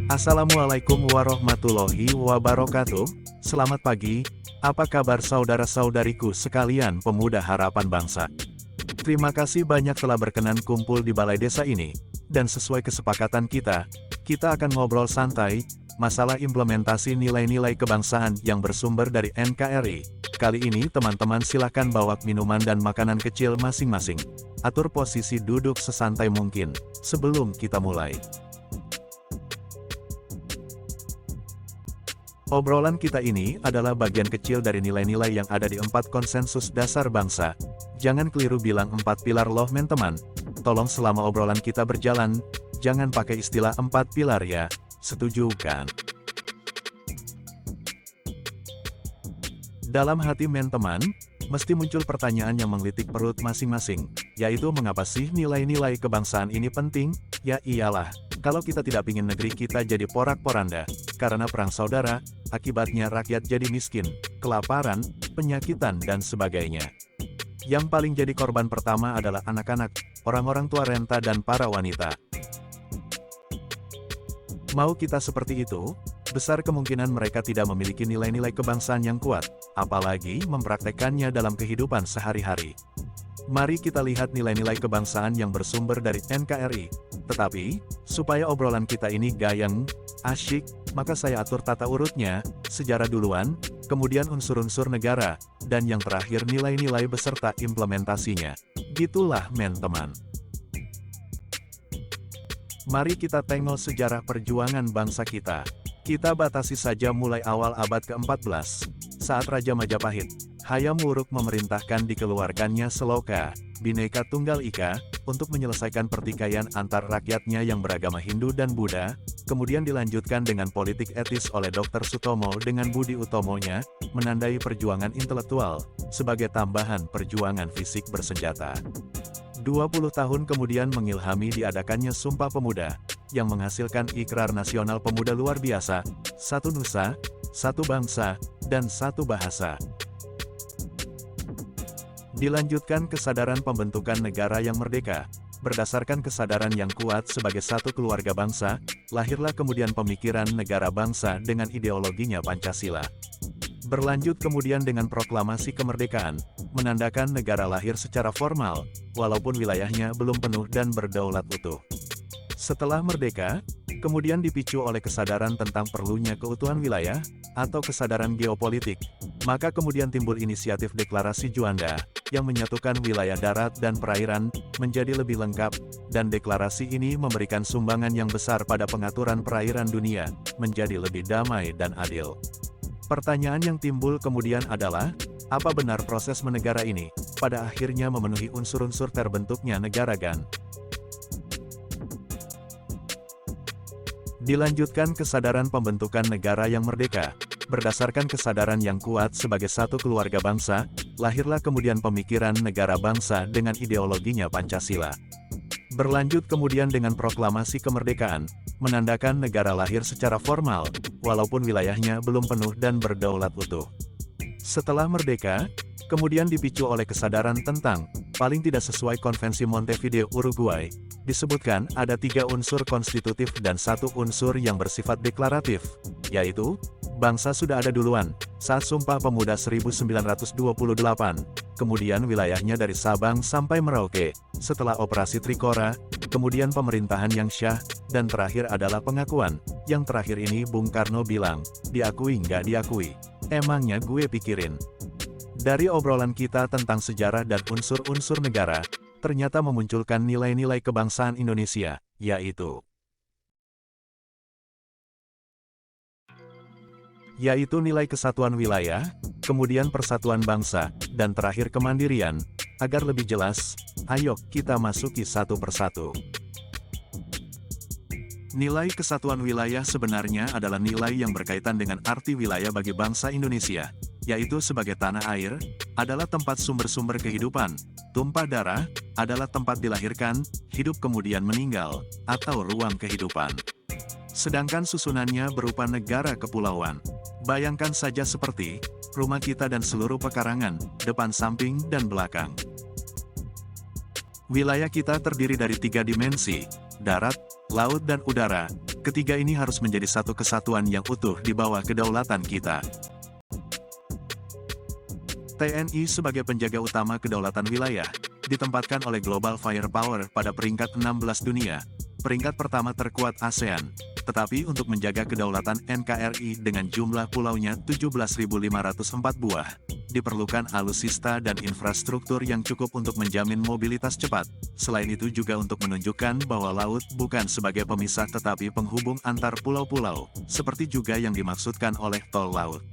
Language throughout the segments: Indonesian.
Assalamualaikum warahmatullahi wabarakatuh. Selamat pagi, apa kabar saudara-saudariku sekalian pemuda harapan bangsa? Terima kasih banyak telah berkenan kumpul di balai desa ini, dan sesuai kesepakatan kita akan ngobrol santai, masalah implementasi nilai-nilai kebangsaan yang bersumber dari NKRI. Kali ini teman-teman silakan bawa minuman dan makanan kecil masing-masing. Atur posisi duduk sesantai mungkin, sebelum kita mulai. Obrolan kita ini adalah bagian kecil dari nilai-nilai yang ada di 4 konsensus dasar bangsa. Jangan keliru bilang 4 pilar loh teman. Tolong selama obrolan kita berjalan, jangan pakai istilah 4 pilar ya. Setuju kan? Dalam hati teman, mesti muncul pertanyaan yang menggelitik perut masing-masing, yaitu mengapa sih nilai-nilai kebangsaan ini penting? Ya iyalah, kalau kita tidak ingin negeri kita jadi porak-poranda, karena perang saudara, akibatnya rakyat jadi miskin, kelaparan, penyakitan dan sebagainya. Yang paling jadi korban pertama adalah anak-anak, orang-orang tua renta dan para wanita. Mau kita seperti itu, besar kemungkinan mereka tidak memiliki nilai-nilai kebangsaan yang kuat, apalagi mempraktekannya dalam kehidupan sehari-hari. Mari kita lihat nilai-nilai kebangsaan yang bersumber dari NKRI. Tetapi, supaya obrolan kita ini gayeng, asyik, maka saya atur tata urutnya, sejarah duluan, kemudian unsur-unsur negara, dan yang terakhir nilai-nilai beserta implementasinya. Gitulah teman. Mari kita tengok sejarah perjuangan bangsa kita. Kita batasi saja mulai awal abad ke-14, saat Raja Majapahit, Hayam Wuruk memerintahkan dikeluarkannya Seloka, Bhinneka Tunggal Ika, untuk menyelesaikan pertikaian antar rakyatnya yang beragama Hindu dan Buddha, kemudian dilanjutkan dengan politik etis oleh Dr. Sutomo dengan Budi Utomonya, menandai perjuangan intelektual, sebagai tambahan perjuangan fisik bersenjata. 20 tahun kemudian mengilhami diadakannya Sumpah Pemuda, yang menghasilkan Ikrar Nasional Pemuda luar biasa, satu nusa, satu bangsa, dan satu bahasa. Dilanjutkan kesadaran pembentukan negara yang merdeka. Berdasarkan kesadaran yang kuat sebagai satu keluarga bangsa, lahirlah kemudian pemikiran negara bangsa dengan ideologinya Pancasila. Berlanjut kemudian dengan proklamasi kemerdekaan, menandakan negara lahir secara formal, walaupun wilayahnya belum penuh dan berdaulat utuh. Setelah merdeka, kemudian dipicu oleh kesadaran tentang perlunya keutuhan wilayah, atau kesadaran geopolitik, maka kemudian timbul inisiatif Deklarasi Juanda, yang menyatukan wilayah darat dan perairan, menjadi lebih lengkap, dan deklarasi ini memberikan sumbangan yang besar pada pengaturan perairan dunia, menjadi lebih damai dan adil. Pertanyaan yang timbul kemudian adalah, apa benar proses menegara ini, pada akhirnya memenuhi unsur-unsur terbentuknya negara kan? Dilanjutkan kesadaran pembentukan negara yang merdeka. Berdasarkan kesadaran yang kuat sebagai satu keluarga bangsa, lahirlah kemudian pemikiran negara bangsa dengan ideologinya Pancasila. Berlanjut kemudian dengan proklamasi kemerdekaan, menandakan negara lahir secara formal, walaupun wilayahnya belum penuh dan berdaulat utuh. Setelah merdeka, kemudian dipicu oleh kesadaran tentang, paling tidak sesuai Konvensi Montevideo Uruguay, disebutkan ada 3 unsur konstitutif dan 1 unsur yang bersifat deklaratif, yaitu, bangsa sudah ada duluan, saat Sumpah Pemuda 1928, kemudian wilayahnya dari Sabang sampai Merauke, setelah Operasi Trikora, kemudian pemerintahan yang syah, dan terakhir adalah pengakuan, yang terakhir ini Bung Karno bilang, diakui nggak diakui, emangnya gue pikirin. Dari obrolan kita tentang sejarah dan unsur-unsur negara, ternyata memunculkan nilai-nilai kebangsaan Indonesia, yaitu nilai kesatuan wilayah, kemudian persatuan bangsa, dan terakhir kemandirian. Agar lebih jelas, ayo kita masuki satu persatu. Nilai kesatuan wilayah sebenarnya adalah nilai yang berkaitan dengan arti wilayah bagi bangsa Indonesia, yaitu sebagai tanah air, adalah tempat sumber-sumber kehidupan, tumpah darah, adalah tempat dilahirkan, hidup kemudian meninggal, atau ruang kehidupan. Sedangkan susunannya berupa negara kepulauan. Bayangkan saja seperti rumah kita dan seluruh pekarangan, depan, samping, dan belakang. Wilayah kita terdiri dari 3 dimensi, darat, laut dan udara. Ketiga ini harus menjadi satu kesatuan yang utuh di bawah kedaulatan kita. TNI sebagai penjaga utama kedaulatan wilayah, ditempatkan oleh Global Firepower pada peringkat 16 dunia, peringkat pertama terkuat ASEAN. Tetapi untuk menjaga kedaulatan NKRI dengan jumlah pulaunya 17.504 buah, diperlukan alutsista dan infrastruktur yang cukup untuk menjamin mobilitas cepat. Selain itu juga untuk menunjukkan bahwa laut bukan sebagai pemisah tetapi penghubung antar pulau-pulau, seperti juga yang dimaksudkan oleh tol laut.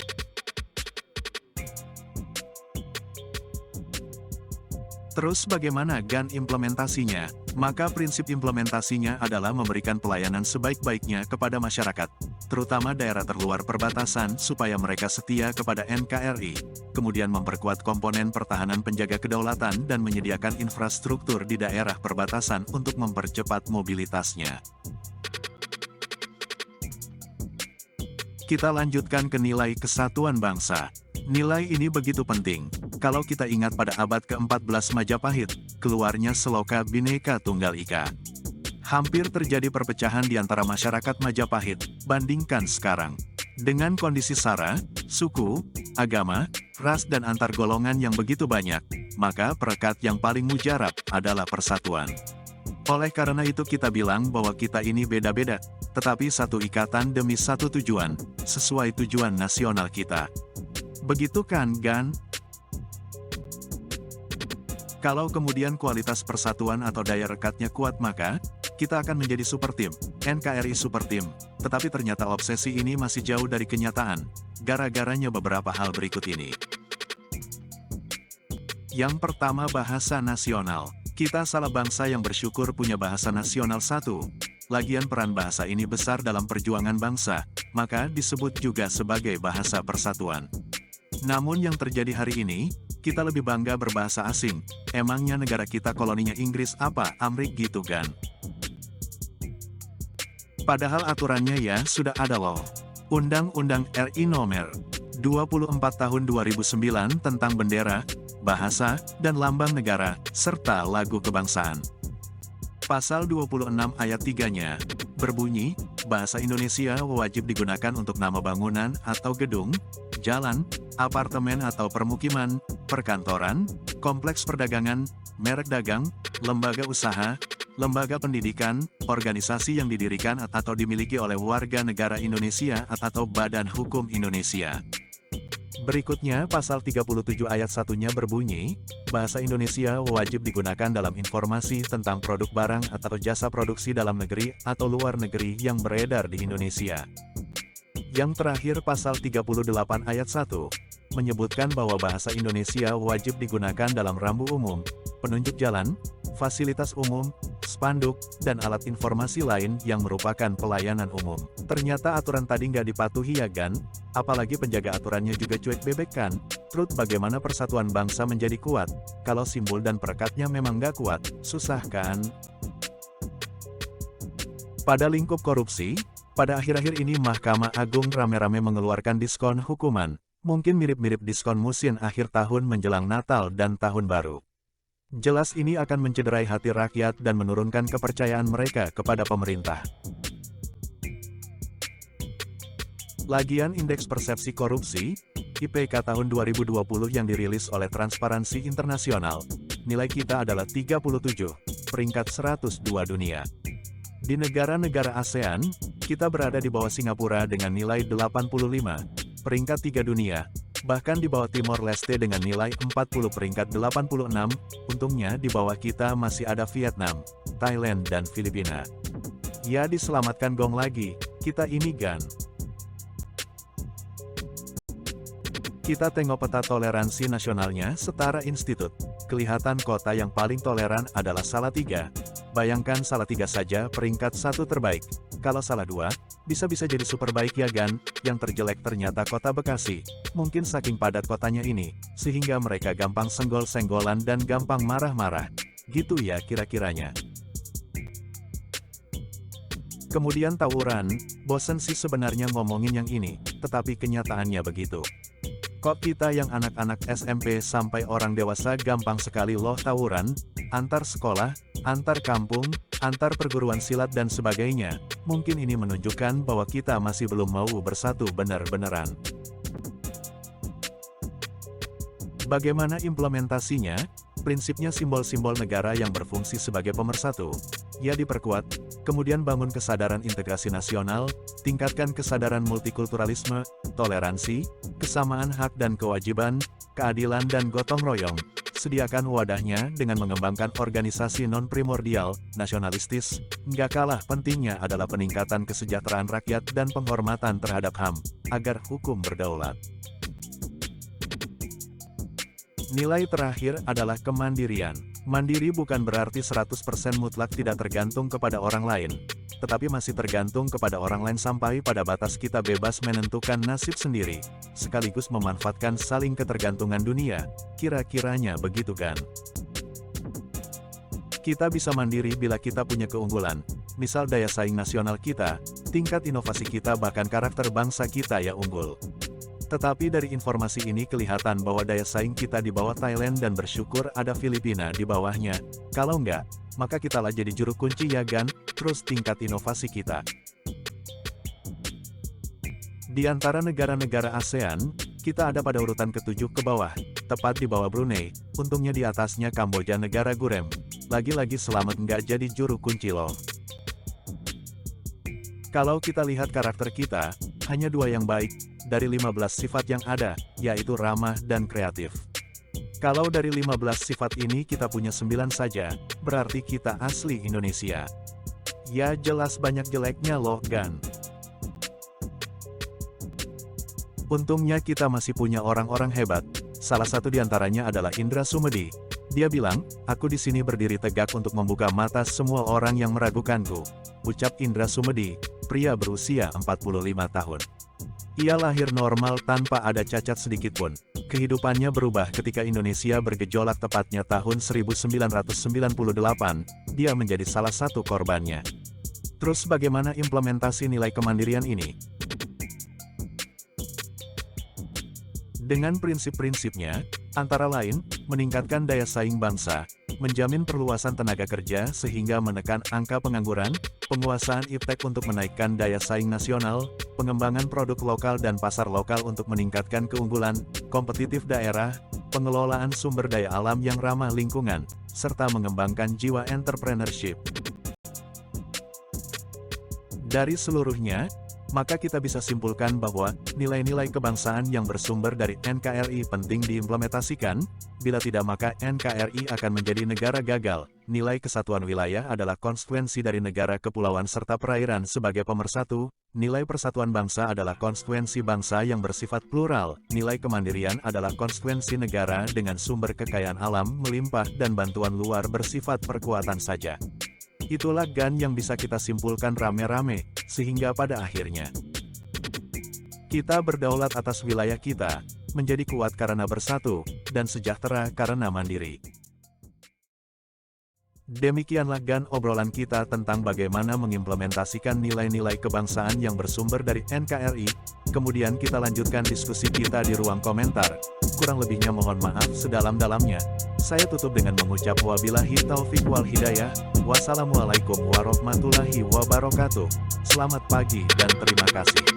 Terus bagaimana GAN implementasinya? Maka prinsip implementasinya adalah memberikan pelayanan sebaik-baiknya kepada masyarakat, terutama daerah terluar perbatasan supaya mereka setia kepada NKRI, kemudian memperkuat komponen pertahanan penjaga kedaulatan dan menyediakan infrastruktur di daerah perbatasan untuk mempercepat mobilitasnya. Kita lanjutkan ke nilai kesatuan bangsa. Nilai ini begitu penting. Kalau kita ingat pada abad ke-14 Majapahit, keluarnya Seloka Bhinneka Tunggal Ika. Hampir terjadi perpecahan di antara masyarakat Majapahit, bandingkan sekarang. Dengan kondisi sara, suku, agama, ras dan antar golongan yang begitu banyak, maka perekat yang paling mujarab adalah persatuan. Oleh karena itu kita bilang bahwa kita ini beda-beda, tetapi satu ikatan demi satu tujuan, sesuai tujuan nasional kita. Begitu kan, GAN? Kalau kemudian kualitas persatuan atau daya rekatnya kuat maka, kita akan menjadi super team, NKRI super team. Tetapi ternyata obsesi ini masih jauh dari kenyataan, gara-garanya beberapa hal berikut ini. Yang pertama, bahasa nasional. Kita salah bangsa yang bersyukur punya bahasa nasional satu. Lagian peran bahasa ini besar dalam perjuangan bangsa, maka disebut juga sebagai bahasa persatuan. Namun yang terjadi hari ini, kita lebih bangga berbahasa asing. Emangnya negara kita koloninya Inggris apa, Amrik gitu kan? Padahal aturannya ya sudah ada loh. Undang-Undang RI Nomor 24 Tahun 2009 tentang bendera, bahasa, dan lambang negara, serta lagu kebangsaan. Pasal 26 ayat 3-nya, berbunyi, bahasa Indonesia wajib digunakan untuk nama bangunan atau gedung, jalan, apartemen atau permukiman, perkantoran, kompleks perdagangan, merek dagang, lembaga usaha, lembaga pendidikan, organisasi yang didirikan atau dimiliki oleh warga negara Indonesia atau Badan Hukum Indonesia. Berikutnya, pasal 37 ayat 1-nya berbunyi, bahasa Indonesia wajib digunakan dalam informasi tentang produk barang atau jasa produksi dalam negeri atau luar negeri yang beredar di Indonesia. Yang terakhir, pasal 38 ayat 1, menyebutkan bahwa bahasa Indonesia wajib digunakan dalam rambu umum, penunjuk jalan, fasilitas umum, spanduk, dan alat informasi lain yang merupakan pelayanan umum. Ternyata aturan tadi nggak dipatuhi ya GAN, apalagi penjaga aturannya juga cuek bebek kan? Terus bagaimana persatuan bangsa menjadi kuat, kalau simbol dan perekatnya memang nggak kuat, susah kan? Pada lingkup korupsi, pada akhir-akhir ini Mahkamah Agung rame-rame mengeluarkan diskon hukuman, mungkin mirip-mirip diskon musim akhir tahun menjelang Natal dan Tahun Baru. Jelas ini akan mencederai hati rakyat dan menurunkan kepercayaan mereka kepada pemerintah. Lagian Indeks Persepsi Korupsi, IPK tahun 2020 yang dirilis oleh Transparansi Internasional, nilai kita adalah 37, peringkat 102 dunia. Di negara-negara ASEAN, kita berada di bawah Singapura dengan nilai 85, peringkat 3 dunia. Bahkan di bawah Timor Leste dengan nilai 40 peringkat 86, untungnya di bawah kita masih ada Vietnam, Thailand dan Filipina. Ya diselamatkan gong lagi, kita ini GAN. Kita tengok peta toleransi nasionalnya setara institut, kelihatan kota yang paling toleran adalah Salatiga. Bayangkan Salatiga saja peringkat 1 terbaik, kalau salah 2, bisa-bisa jadi super baik ya GAN, yang terjelek ternyata kota Bekasi. Mungkin saking padat kotanya ini, sehingga mereka gampang senggol-senggolan dan gampang marah-marah. Gitu ya kira-kiranya. Kemudian tawuran, bosen sih sebenarnya ngomongin yang ini, tetapi kenyataannya begitu. Kok kita yang anak-anak SMP sampai orang dewasa gampang sekali loh tawuran, antar sekolah, antar kampung, antar perguruan silat dan sebagainya. Mungkin ini menunjukkan bahwa kita masih belum mau bersatu benar-beneran. Bagaimana implementasinya? Prinsipnya simbol-simbol negara yang berfungsi sebagai pemersatu, ya diperkuat, kemudian bangun kesadaran integrasi nasional, tingkatkan kesadaran multikulturalisme, toleransi, kesamaan hak dan kewajiban, keadilan dan gotong royong, sediakan wadahnya dengan mengembangkan organisasi non-primordial, nasionalistis, nggak kalah pentingnya adalah peningkatan kesejahteraan rakyat dan penghormatan terhadap HAM, agar hukum berdaulat. Nilai terakhir adalah kemandirian. Mandiri bukan berarti 100% mutlak tidak tergantung kepada orang lain, tetapi masih tergantung kepada orang lain sampai pada batas kita bebas menentukan nasib sendiri, sekaligus memanfaatkan saling ketergantungan dunia, kira-kiranya begitu kan? Kita bisa mandiri bila kita punya keunggulan, misal daya saing nasional kita, tingkat inovasi kita bahkan karakter bangsa kita yang unggul. Tetapi dari informasi ini kelihatan bahwa daya saing kita di bawah Thailand dan bersyukur ada Filipina di bawahnya. Kalau enggak, maka kitalah jadi juru kunci ya kan, terus tingkat inovasi kita. Di antara negara-negara ASEAN, kita ada pada urutan ke-7 ke bawah, tepat di bawah Brunei, untungnya di atasnya Kamboja negara gurem. Lagi-lagi selamat enggak jadi juru kunci loh. Kalau kita lihat karakter kita, hanya 2 yang baik, dari 15 sifat yang ada, yaitu ramah dan kreatif. Kalau dari 15 sifat ini kita punya 9 saja, berarti kita asli Indonesia. Ya jelas banyak jeleknya loh kan. Untungnya kita masih punya orang-orang hebat, salah satu diantaranya adalah Indra Sumedi. Dia bilang, aku di sini berdiri tegak untuk membuka mata semua orang yang meragukanku. Ucap Indra Sumedi, pria berusia 45 tahun. Ia lahir normal tanpa ada cacat sedikitpun. Kehidupannya berubah ketika Indonesia bergejolak tepatnya tahun 1998, dia menjadi salah satu korbannya. Terus bagaimana implementasi nilai kemandirian ini? Dengan prinsip-prinsipnya, antara lain, meningkatkan daya saing bangsa, menjamin perluasan tenaga kerja sehingga menekan angka pengangguran, penguasaan iptek untuk menaikkan daya saing nasional, pengembangan produk lokal dan pasar lokal untuk meningkatkan keunggulan, kompetitif daerah, pengelolaan sumber daya alam yang ramah lingkungan, serta mengembangkan jiwa entrepreneurship. Dari seluruhnya, maka kita bisa simpulkan bahwa nilai-nilai kebangsaan yang bersumber dari NKRI penting diimplementasikan, bila tidak maka NKRI akan menjadi negara gagal. Nilai kesatuan wilayah adalah konsekuensi dari negara kepulauan serta perairan sebagai pemersatu, nilai persatuan bangsa adalah konsekuensi bangsa yang bersifat plural, nilai kemandirian adalah konsekuensi negara dengan sumber kekayaan alam melimpah dan bantuan luar bersifat perkuatan saja. Itulah GAN yang bisa kita simpulkan rame-rame, sehingga pada akhirnya kita berdaulat atas wilayah kita, menjadi kuat karena bersatu, dan sejahtera karena mandiri. Demikianlah GAN obrolan kita tentang bagaimana mengimplementasikan nilai-nilai kebangsaan yang bersumber dari NKRI, kemudian kita lanjutkan diskusi kita di ruang komentar. Kurang lebihnya mohon maaf sedalam-dalamnya. Saya tutup dengan mengucap wabillahi taufik wal hidayah, wassalamualaikum warahmatullahi wabarakatuh. Selamat pagi dan terima kasih.